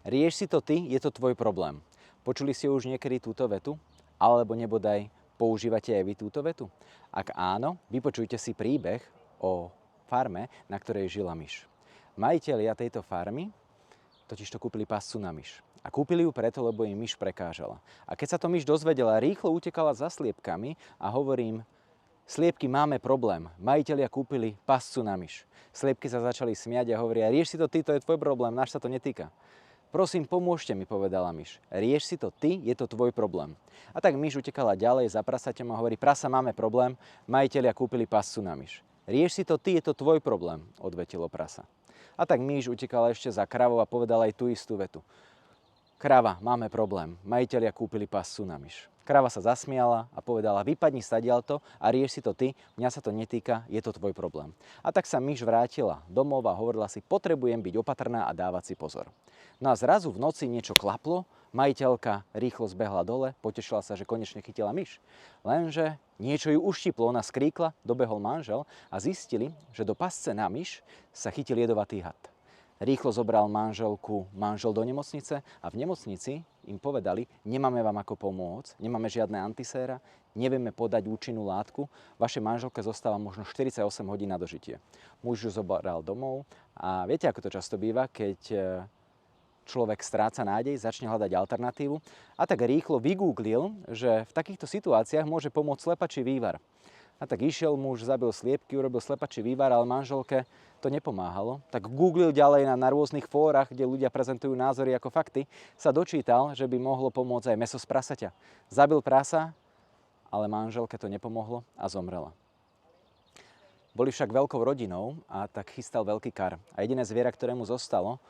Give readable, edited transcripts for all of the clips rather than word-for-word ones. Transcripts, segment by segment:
Rieš si to ty, je to tvoj problém. Počuli ste už niekedy túto vetu? Alebo nebodaj používate aj vy túto vetu? Ak áno, vypočujte si príbeh o farme, na ktorej žila myš. Majitelia tejto farmy totižto kúpili pascu na myš. A kúpili ju preto, lebo im myš prekážala. A keď sa to myš dozvedela, rýchlo utekala za sliepkami a hovorím: sliepky, máme problém. Majitelia kúpili pascu na myš. Sliepky sa začali smiať a hovoria: rieš si to ty, to je tvoj problém, náš sa to netýka. Prosím, pomôžte mi, povedala myš. Rieš si to ty, je to tvoj problém. A tak myš utekala ďalej za prasaťom a hovorí: prasa, máme problém, majitelia kúpili pascu na myš. Rieš si to ty, je to tvoj problém, odvetilo prasa. A tak myš utekala ešte za kravou a povedala aj tú istú vetu. Krava, máme problém, majitelia kúpili pascu na myš. Krava sa zasmiala a povedala: vypadni stadiaľto a rieš si to ty, mňa sa to netýka, je to tvoj problém. A tak sa myš vrátila domov a hovorila si: potrebujem byť opatrná a dávať si pozor. No a zrazu v noci niečo klaplo, majiteľka rýchlo zbehla dole, potešila sa, že konečne chytila myš. Lenže niečo ju uštiplo, ona skríkla, dobehol manžel a zistili, že do pasce na myš sa chytil jedovatý had. Rýchlo zobral manžel do nemocnice a v nemocnici im povedali: nemáme vám ako pomôcť, nemáme žiadne antiséra, nevieme podať účinnú látku, vašej manželke zostáva možno 48 hodín na dožitie. Muž ju zobral domov a viete, ako to často býva, keď človek stráca nádej, začne hľadať alternatívu a tak rýchlo vygooglil, že v takýchto situáciách môže pomôcť slepačí vývar. A tak išiel muž, zabil sliepky, urobil slepačí vývar, ale manželke to nepomáhalo. Tak googlil ďalej na rôznych fórach, kde ľudia prezentujú názory ako fakty, sa dočítal, že by mohlo pomôcť aj mäso z prasaťa. Zabil prasa, ale manželke to nepomohlo a zomrela. Boli však veľkou rodinou a tak chystal veľký kar. A jediné zviera, ktoré mu zostalo,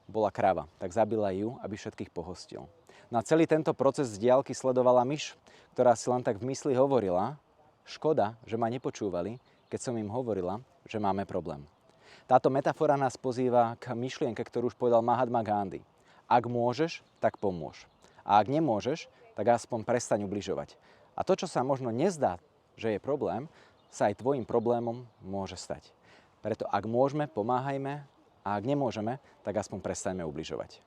bola krava. Tak zabila ju, aby všetkých pohostil. No a celý tento proces z diaľky sledovala myš, ktorá si len tak v mysli hovorila: škoda, že ma nepočúvali, keď som im hovorila, že máme problém. Táto metafora nás pozýva k myšlienke, ktorú už povedal Mahatma Gandhi. Ak môžeš, tak pomôž. A ak nemôžeš, tak aspoň prestaň ubližovať. A to, čo sa možno nezdá, že je problém, sa aj tvojim problémom môže stať. Preto ak môžeme, pomáhajme, a ak nemôžeme, tak aspoň prestaňme ubližovať.